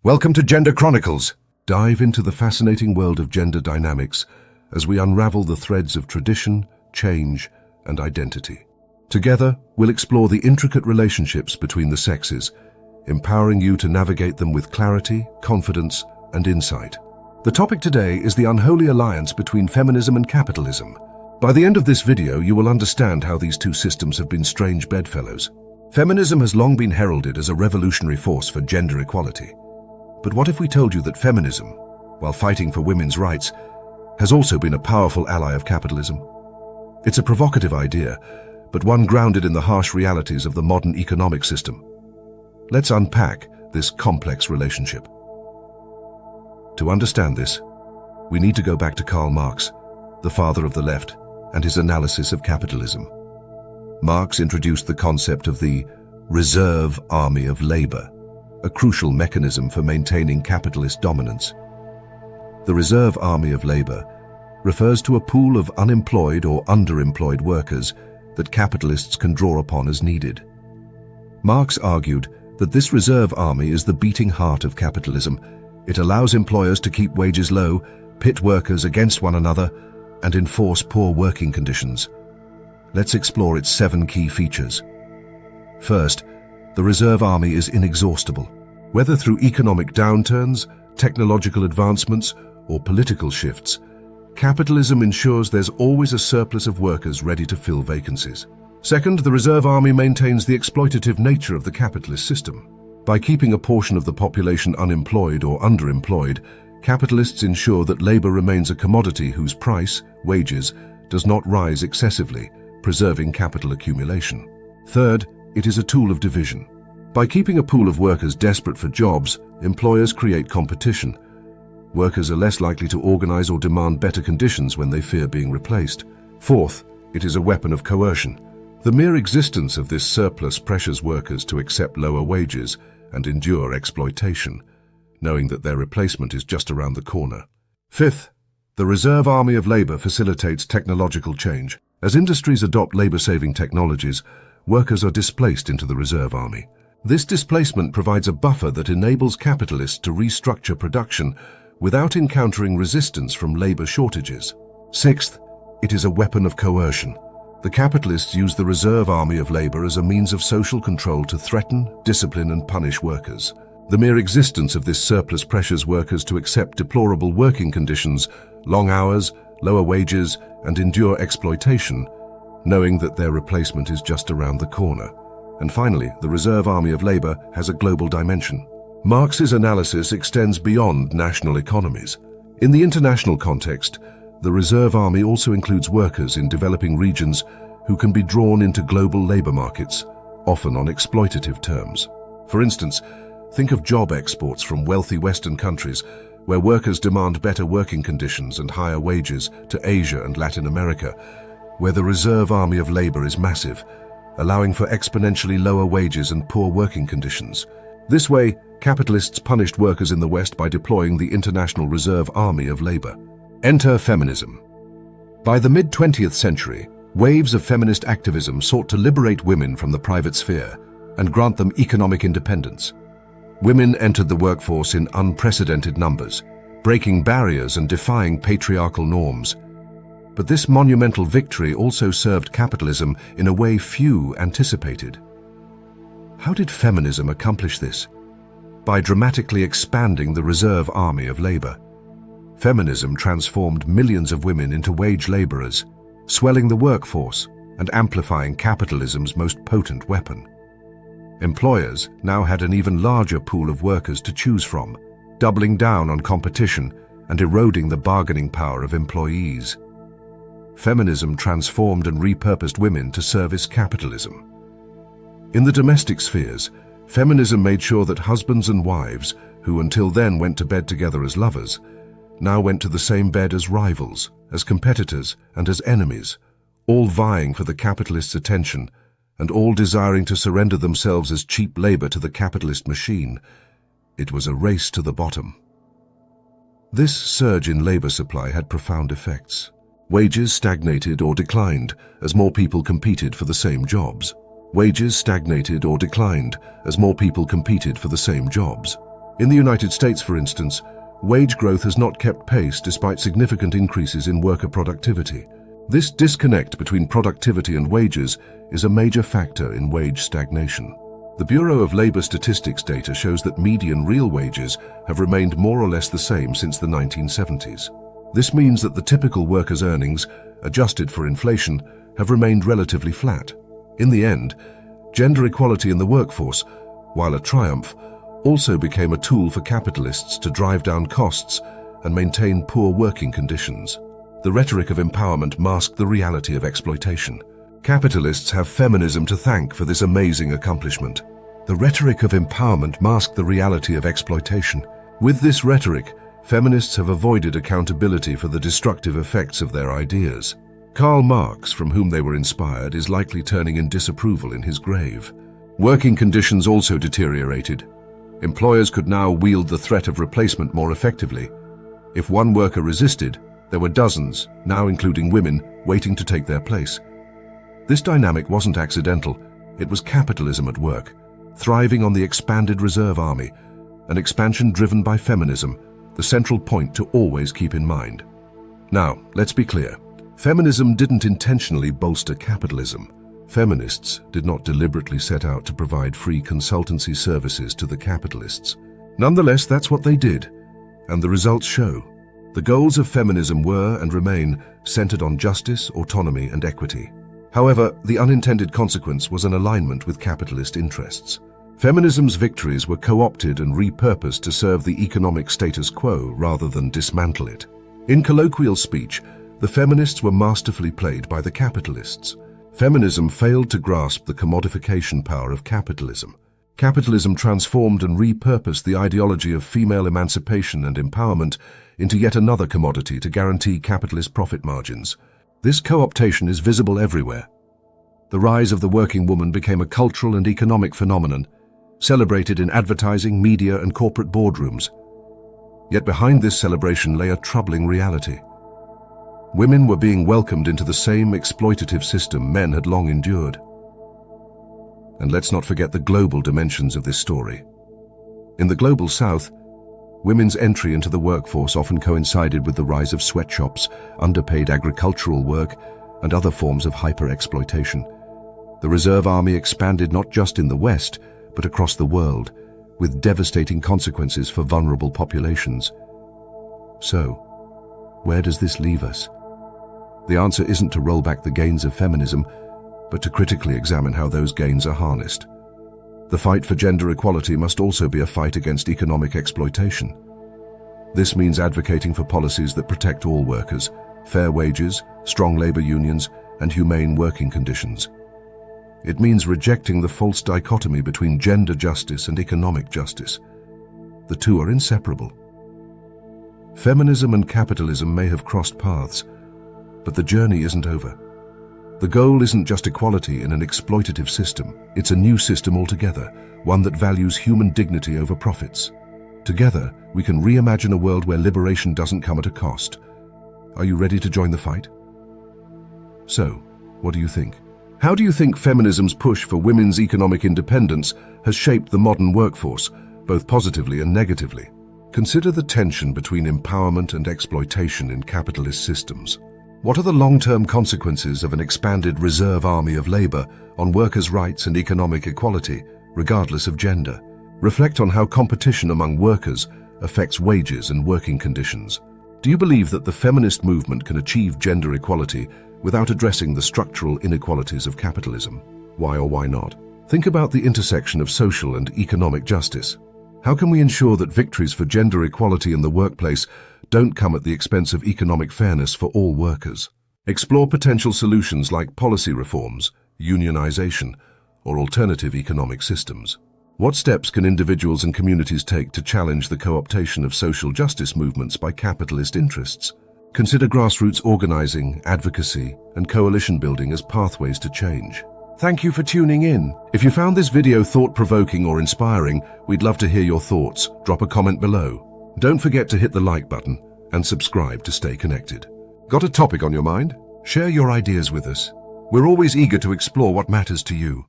Welcome to Gender Chronicles. Dive into the fascinating world of gender dynamics as we unravel the threads of tradition, change, and identity. Together, we'll explore the intricate relationships between the sexes, empowering you to navigate them with clarity, confidence, and insight. The topic today is the unholy alliance between feminism and capitalism. By the end of this video, you will understand how these two systems have been strange bedfellows. Feminism has long been heralded as a revolutionary force for gender equality. But what if we told you that feminism, while fighting for women's rights, has also been a powerful ally of capitalism? It's a provocative idea, but one grounded in the harsh realities of the modern economic system. Let's unpack this complex relationship. To understand this, we need to go back to Karl Marx, the father of the left, and his analysis of capitalism. Marx introduced the concept of the reserve army of labor, a crucial mechanism for maintaining capitalist dominance. The reserve army of labor refers to a pool of unemployed or underemployed workers that capitalists can draw upon as needed. Marx argued that this reserve army is the beating heart of capitalism. It allows employers to keep wages low, pit workers against one another, and enforce poor working conditions. Let's explore its 7 key features. First, the reserve army is inexhaustible. Whether through economic downturns, technological advancements, or political shifts, capitalism ensures there's always a surplus of workers ready to fill vacancies. Second, the reserve army maintains the exploitative nature of the capitalist system. By keeping a portion of the population unemployed or underemployed, capitalists ensure that labor remains a commodity whose price, wages, does not rise excessively, preserving capital accumulation. Third, it is a tool of division. By keeping a pool of workers desperate for jobs, employers create competition. Workers are less likely to organize or demand better conditions when they fear being replaced. Fourth, it is a weapon of coercion. The mere existence of this surplus pressures workers to accept lower wages and endure exploitation, knowing that their replacement is just around the corner. Fifth, the reserve army of labor facilitates technological change. As industries adopt labor-saving technologies, workers are displaced into the reserve army. This displacement provides a buffer that enables capitalists to restructure production without encountering resistance from labor shortages. Sixth, it is a weapon of coercion. The capitalists use the reserve army of labor as a means of social control to threaten, discipline, and punish workers. The mere existence of this surplus pressures workers to accept deplorable working conditions, long hours, lower wages, and endure exploitation, knowing that their replacement is just around the corner. And finally, the reserve army of labor has a global dimension. Marx's analysis extends beyond national economies. In the international context, the reserve army also includes workers in developing regions who can be drawn into global labor markets, often on exploitative terms. For instance, think of job exports from wealthy Western countries where workers demand better working conditions and higher wages to Asia and Latin America, where the reserve army of labor is massive, allowing for exponentially lower wages and poor working conditions. This way, capitalists punished workers in the West by deploying the international reserve army of labor. Enter feminism. By the mid-20th century, waves of feminist activism sought to liberate women from the private sphere and grant them economic independence. Women entered the workforce in unprecedented numbers, breaking barriers and defying patriarchal norms. But this monumental victory also served capitalism in a way few anticipated. How did feminism accomplish this? By dramatically expanding the reserve army of labor. Feminism transformed millions of women into wage laborers, swelling the workforce and amplifying capitalism's most potent weapon. Employers now had an even larger pool of workers to choose from, doubling down on competition and eroding the bargaining power of employees. Feminism transformed and repurposed women to service capitalism. In the domestic spheres, feminism made sure that husbands and wives, who until then went to bed together as lovers, now went to the same bed as rivals, as competitors, and as enemies, all vying for the capitalists' attention and all desiring to surrender themselves as cheap labor to the capitalist machine. It was a race to the bottom. This surge in labor supply had profound effects. Wages stagnated or declined as more people competed for the same jobs. Wages stagnated or declined as more people competed for the same jobs. In the United States, for instance, wage growth has not kept pace despite significant increases in worker productivity. This disconnect between productivity and wages is a major factor in wage stagnation. The Bureau of Labor Statistics data shows that median real wages have remained more or less the same since the 1970s. This means that the typical worker's earnings, adjusted for inflation, have remained relatively flat. In the end, gender equality in the workforce, while a triumph, also became a tool for capitalists to drive down costs and maintain poor working conditions. The rhetoric of empowerment masked the reality of exploitation. Capitalists have feminism to thank for this amazing accomplishment. The rhetoric of empowerment masked the reality of exploitation. With this rhetoric, feminists have avoided accountability for the destructive effects of their ideas. Karl Marx, from whom they were inspired, is likely turning in disapproval in his grave. Working conditions also deteriorated. Employers could now wield the threat of replacement more effectively. If one worker resisted, there were dozens, now including women, waiting to take their place. This dynamic wasn't accidental. It was capitalism at work, thriving on the expanded reserve army, an expansion driven by feminism, the central point to always keep in mind. Now, let's be clear. Feminism didn't intentionally bolster capitalism. Feminists did not deliberately set out to provide free consultancy services to the capitalists. Nonetheless, that's what they did, and the results show. The goals of feminism were and remain centered on justice, autonomy, and equity. However, the unintended consequence was an alignment with capitalist interests. Feminism's victories were co-opted and repurposed to serve the economic status quo rather than dismantle it. In colloquial speech, the feminists were masterfully played by the capitalists. Feminism failed to grasp the commodification power of capitalism. Capitalism transformed and repurposed the ideology of female emancipation and empowerment into yet another commodity to guarantee capitalist profit margins. This co-optation is visible everywhere. The rise of the working woman became a cultural and economic phenomenon, celebrated in advertising, media, and corporate boardrooms. Yet behind this celebration lay a troubling reality. Women were being welcomed into the same exploitative system men had long endured. And let's not forget the global dimensions of this story. In the global South, women's entry into the workforce often coincided with the rise of sweatshops, underpaid agricultural work, and other forms of hyper-exploitation. The reserve army expanded not just in the West, but across the world, with devastating consequences for vulnerable populations. So, where does this leave us? The answer isn't to roll back the gains of feminism, but to critically examine how those gains are harnessed. The fight for gender equality must also be a fight against economic exploitation. This means advocating for policies that protect all workers, fair wages, strong labor unions, and humane working conditions. It means rejecting the false dichotomy between gender justice and economic justice. The two are inseparable. Feminism and capitalism may have crossed paths, but the journey isn't over. The goal isn't just equality in an exploitative system. It's a new system altogether, one that values human dignity over profits. Together, we can reimagine a world where liberation doesn't come at a cost. Are you ready to join the fight? So, what do you think? How do you think feminism's push for women's economic independence has shaped the modern workforce, both positively and negatively? Consider the tension between empowerment and exploitation in capitalist systems. What are the long-term consequences of an expanded reserve army of labor on workers' rights and economic equality, regardless of gender? Reflect on how competition among workers affects wages and working conditions. Do you believe that the feminist movement can achieve gender equality without addressing the structural inequalities of capitalism? Why or why not? Think about the intersection of social and economic justice. How can we ensure that victories for gender equality in the workplace don't come at the expense of economic fairness for all workers? Explore potential solutions like policy reforms, unionization, or alternative economic systems. What steps can individuals and communities take to challenge the co-optation of social justice movements by capitalist interests? Consider grassroots organizing, advocacy, and coalition building as pathways to change. Thank you for tuning in. If you found this video thought-provoking or inspiring, we'd love to hear your thoughts. Drop a comment below. Don't forget to hit the like button and subscribe to stay connected. Got a topic on your mind? Share your ideas with us. We're always eager to explore what matters to you.